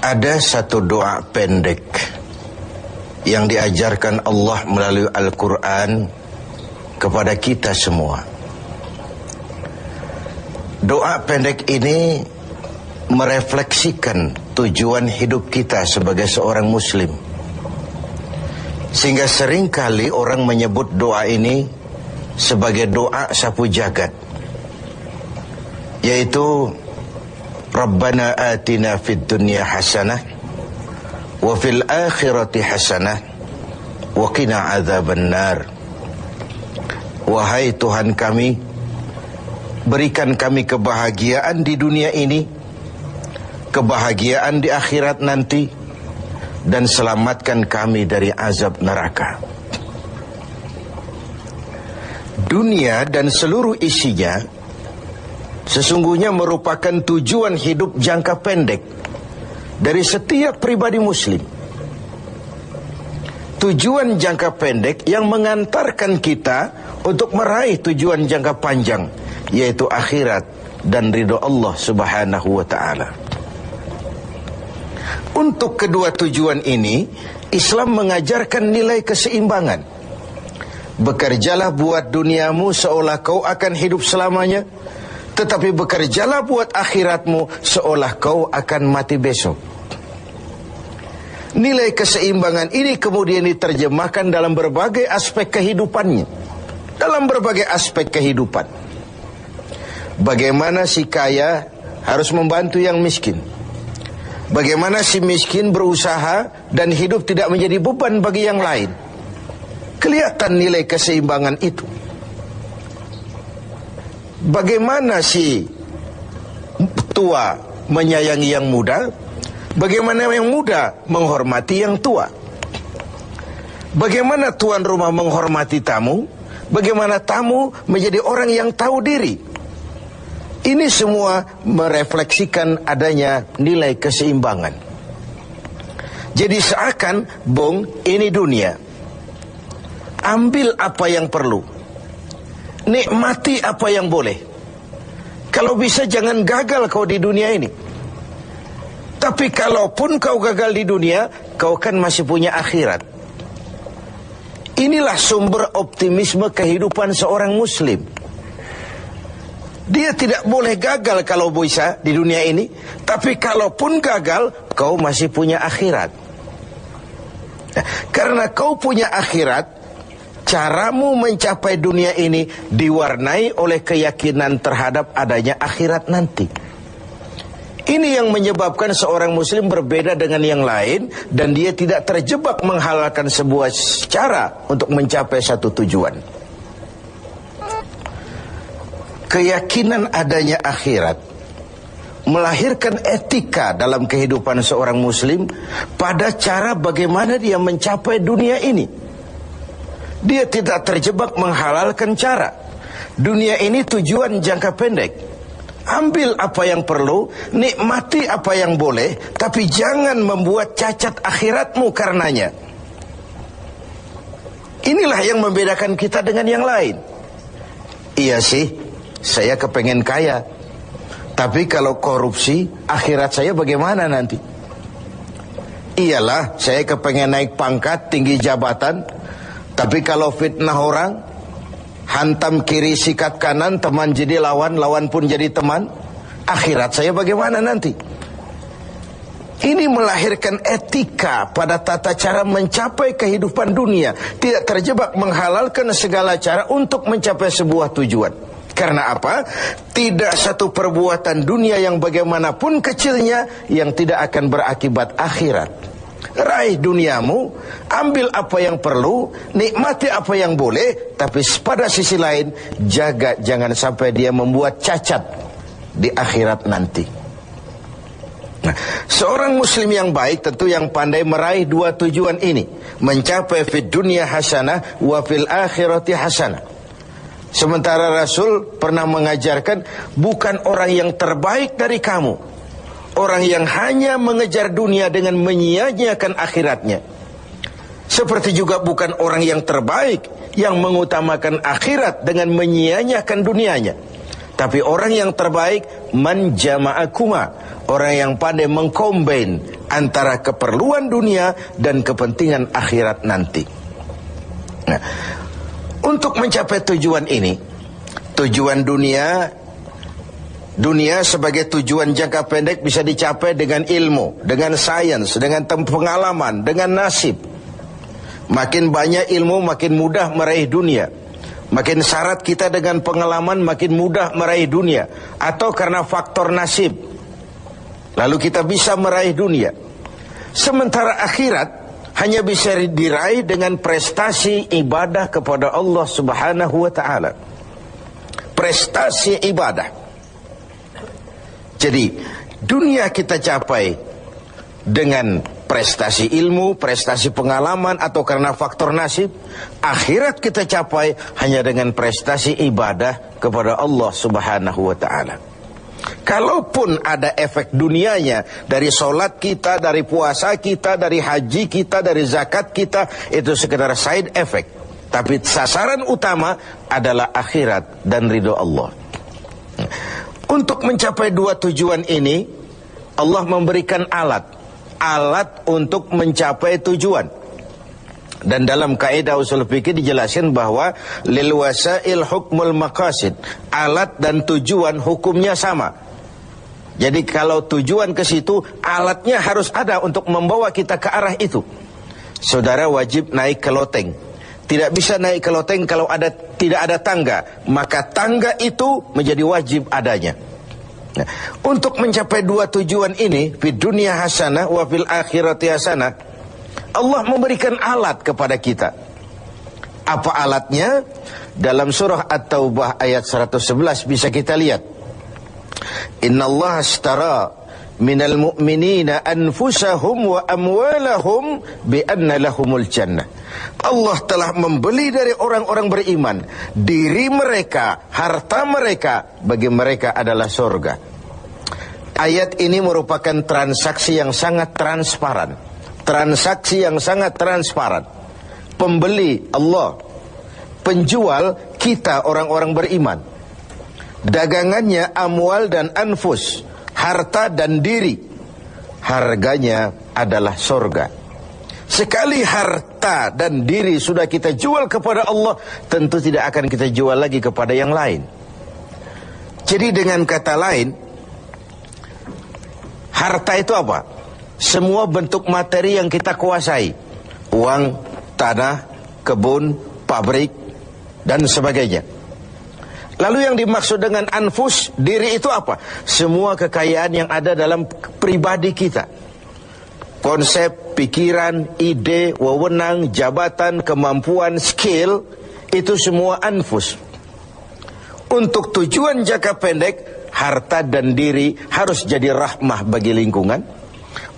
Ada satu doa pendek yang diajarkan Allah melalui Al-Quran kepada kita semua. Doa pendek ini merefleksikan tujuan hidup kita sebagai seorang muslim. Sehingga seringkali orang menyebut doa ini sebagai doa sapu jagat, yaitu Rabbana atina fid dunya hasanah wa fil akhirati hasanah wa qina adzabannar. Wahai Tuhan kami, berikan kami kebahagiaan di dunia ini, kebahagiaan di akhirat nanti, dan selamatkan kami dari azab neraka. Dunia dan seluruh isinya sesungguhnya merupakan tujuan hidup jangka pendek dari setiap pribadi muslim. Tujuan jangka pendek yang mengantarkan kita untuk meraih tujuan jangka panjang, yaitu akhirat dan ridho Allah Subhanahu wa ta'ala. Untuk kedua tujuan ini, Islam mengajarkan nilai keseimbangan. Bekerjalah buat duniamu seolah kau akan hidup selamanya, tetapi bekerjalah buat akhiratmu seolah kau akan mati besok. Nilai keseimbangan ini kemudian diterjemahkan dalam berbagai aspek kehidupannya. Dalam berbagai aspek kehidupan. Bagaimana si kaya harus membantu yang miskin. Bagaimana si miskin berusaha dan hidup tidak menjadi beban bagi yang lain. Kelihatan nilai keseimbangan itu. Bagaimana si tua menyayangi yang muda, bagaimana yang muda menghormati yang tua. Bagaimana tuan rumah menghormati tamu, bagaimana tamu menjadi orang yang tahu diri. Ini semua merefleksikan adanya nilai keseimbangan. Jadi seakan, ini dunia. Ambil apa yang perlu, nikmati apa yang boleh. Kalau bisa jangan gagal kau di dunia ini. Tapi kalaupun kau gagal di dunia, kau kan masih punya akhirat. Inilah sumber optimisme kehidupan seorang muslim. Dia tidak boleh gagal kalau bisa di dunia ini, tapi kalaupun gagal, kau masih punya akhirat. Karena kau punya akhirat, caramu mencapai dunia ini diwarnai oleh keyakinan terhadap adanya akhirat nanti. Ini yang menyebabkan seorang muslim berbeda dengan yang lain, dan dia tidak terjebak menghalalkan sebuah cara untuk mencapai satu tujuan. Keyakinan adanya akhirat melahirkan etika dalam kehidupan seorang muslim pada cara bagaimana dia mencapai dunia ini. Dia tidak terjebak menghalalkan cara. Dunia ini tujuan jangka pendek. Ambil apa yang perlu, nikmati apa yang boleh, tapi jangan membuat cacat akhiratmu karenanya. Inilah yang membedakan kita dengan yang lain. Iya sih, saya kepengen kaya, tapi kalau korupsi, akhirat saya bagaimana nanti? Iyalah, saya kepengen naik pangkat, tinggi jabatan, tapi kalau fitnah orang, hantam kiri sikat kanan, teman jadi lawan, lawan pun jadi teman, akhirat saya bagaimana nanti? Ini melahirkan etika pada tata cara mencapai kehidupan dunia, tidak terjebak menghalalkan segala cara untuk mencapai sebuah tujuan. Karena apa? Tidak satu perbuatan dunia yang bagaimanapun kecilnya yang tidak akan berakibat akhirat. Raih duniamu, ambil apa yang perlu, nikmati apa yang boleh, tapi pada sisi lain jaga jangan sampai dia membuat cacat di akhirat nanti. Nah, seorang muslim yang baik tentu yang pandai meraih dua tujuan ini, mencapai fid dunya hasanah wa fil akhirati hasanah. Sementara Rasul pernah mengajarkan, bukan orang yang terbaik dari kamu orang yang hanya mengejar dunia dengan menyia-nyiakan akhiratnya. Seperti juga bukan orang yang terbaik yang mengutamakan akhirat dengan menyia-nyiakan dunianya. Tapi orang yang terbaik man jama'akuma, orang yang pandai mengkombin antara keperluan dunia dan kepentingan akhirat nanti. Nah, untuk mencapai tujuan ini, tujuan dunia sebagai tujuan jangka pendek bisa dicapai dengan ilmu, dengan sains, dengan pengalaman, dengan nasib. Makin banyak ilmu, makin mudah meraih dunia. Makin syarat kita dengan pengalaman, makin mudah meraih dunia. Atau karena faktor nasib, lalu kita bisa meraih dunia. Sementara akhirat hanya bisa diraih dengan prestasi ibadah kepada Allah Subhanahu wa ta'ala. Prestasi ibadah. Jadi dunia kita capai dengan prestasi ilmu, prestasi pengalaman, atau karena faktor nasib. Akhirat kita capai hanya dengan prestasi ibadah kepada Allah Subhanahu wa ta'ala. Kalaupun ada efek dunianya, dari solat kita, dari puasa kita, dari haji kita, dari zakat kita, itu sekedar side effect. Tapi sasaran utama adalah akhirat dan ridho Allah. Untuk mencapai dua tujuan ini, Allah memberikan alat untuk mencapai tujuan. Dan dalam kaidah usul fikih dijelaskan bahwa lil wasail hukmul maqasid, alat dan tujuan hukumnya sama. Jadi kalau tujuan ke situ, alatnya harus ada untuk membawa kita ke arah itu. Saudara wajib naik ke loteng. Tidak bisa naik ke loteng kalau tidak ada tangga, maka tangga itu menjadi wajib adanya. Nah, untuk mencapai dua tujuan ini, fid dunya hasanah wa fil akhirati hasanah, Allah memberikan alat kepada kita. Apa alatnya? Dalam surah At-Taubah ayat 111 bisa kita lihat. Innallaha ashtara minal mu'minina anfusahum wa amwalahum bi anna lahumul jannah. Allah telah membeli dari orang-orang beriman diri mereka, harta mereka, bagi mereka adalah surga. Ayat ini merupakan transaksi yang sangat transparan. Transaksi yang sangat transparan. Pembeli Allah, penjual kita orang-orang beriman. Dagangannya amwal dan anfus, harta dan diri. Harganya adalah surga. Sekali harta dan diri sudah kita jual kepada Allah, tentu tidak akan kita jual lagi kepada yang lain. Jadi dengan kata lain, harta itu apa? Semua bentuk materi yang kita kuasai. Uang, tanah, kebun, pabrik, dan sebagainya. Lalu yang dimaksud dengan anfus, diri itu apa? Semua kekayaan yang ada dalam pribadi kita. Konsep, pikiran, ide, wewenang, jabatan, kemampuan, skill, itu semua anfus. Untuk tujuan jangka pendek, harta dan diri harus jadi rahmah bagi lingkungan.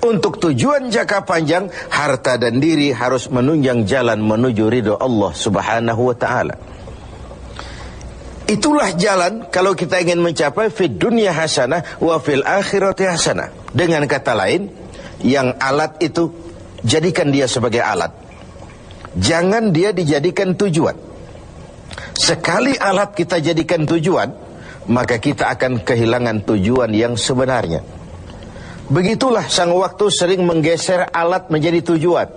Untuk tujuan jangka panjang, harta dan diri harus menunjang jalan menuju ridho Allah Subhanahu wa ta'ala. Itulah jalan kalau kita ingin mencapai fid dunya hasanah wa fil akhirati hasanah. Dengan kata lain, yang alat itu jadikan dia sebagai alat. Jangan dia dijadikan tujuan. Sekali alat kita jadikan tujuan, maka kita akan kehilangan tujuan yang sebenarnya. Begitulah sang waktu sering menggeser alat menjadi tujuan.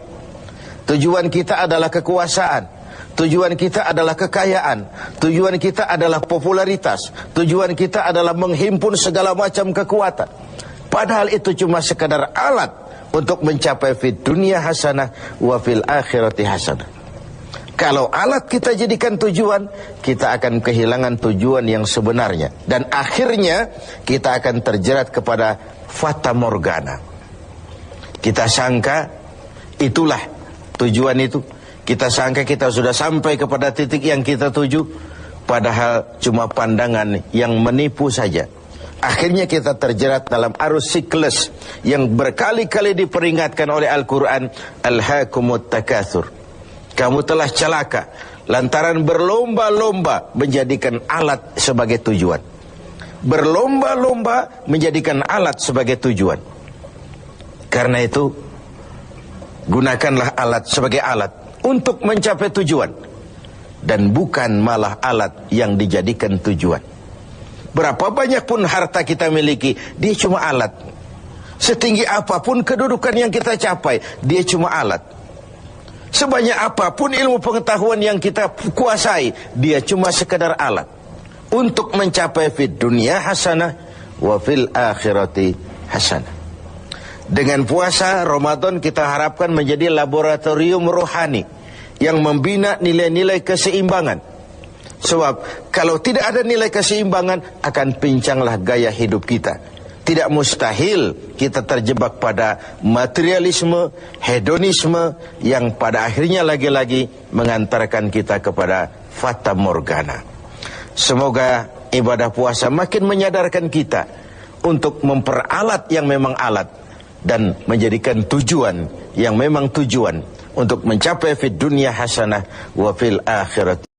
Tujuan kita adalah kekuasaan. Tujuan kita adalah kekayaan. Tujuan kita adalah popularitas. Tujuan kita adalah menghimpun segala macam kekuatan. Padahal itu cuma sekadar alat untuk mencapai fid dunya hasanah wa fil akhirati hasanah. Kalau alat kita jadikan tujuan, kita akan kehilangan tujuan yang sebenarnya. Dan akhirnya kita akan terjerat kepada fata morgana. Kita sangka itulah tujuan itu. Kita sangka kita sudah sampai kepada titik yang kita tuju, padahal cuma pandangan yang menipu saja. Akhirnya kita terjerat dalam arus siklus yang berkali-kali diperingatkan oleh Al-Quran. Alhaakumut takatsur. Kamu telah celaka lantaran berlomba-lomba menjadikan alat sebagai tujuan. Berlomba-lomba menjadikan alat sebagai tujuan. Karena itu, gunakanlah alat sebagai alat untuk mencapai tujuan, dan bukan malah alat yang dijadikan tujuan. Berapa banyak pun harta kita miliki, dia cuma alat. Setinggi apapun kedudukan yang kita capai, dia cuma alat. Sebanyak apapun ilmu pengetahuan yang kita kuasai, dia cuma sekedar alat untuk mencapai fid dunia hasanah wa fil akhirati hasanah. Dengan puasa Ramadan kita harapkan menjadi laboratorium rohani yang membina nilai-nilai keseimbangan. Sebab kalau tidak ada nilai keseimbangan, akan pincanglah gaya hidup kita. Tidak mustahil kita terjebak pada materialisme, hedonisme yang pada akhirnya lagi-lagi mengantarkan kita kepada fata morgana. Semoga ibadah puasa makin menyadarkan kita untuk memperalat yang memang alat dan menjadikan tujuan yang memang tujuan untuk mencapai fid dunya hasanah wa fil akhirat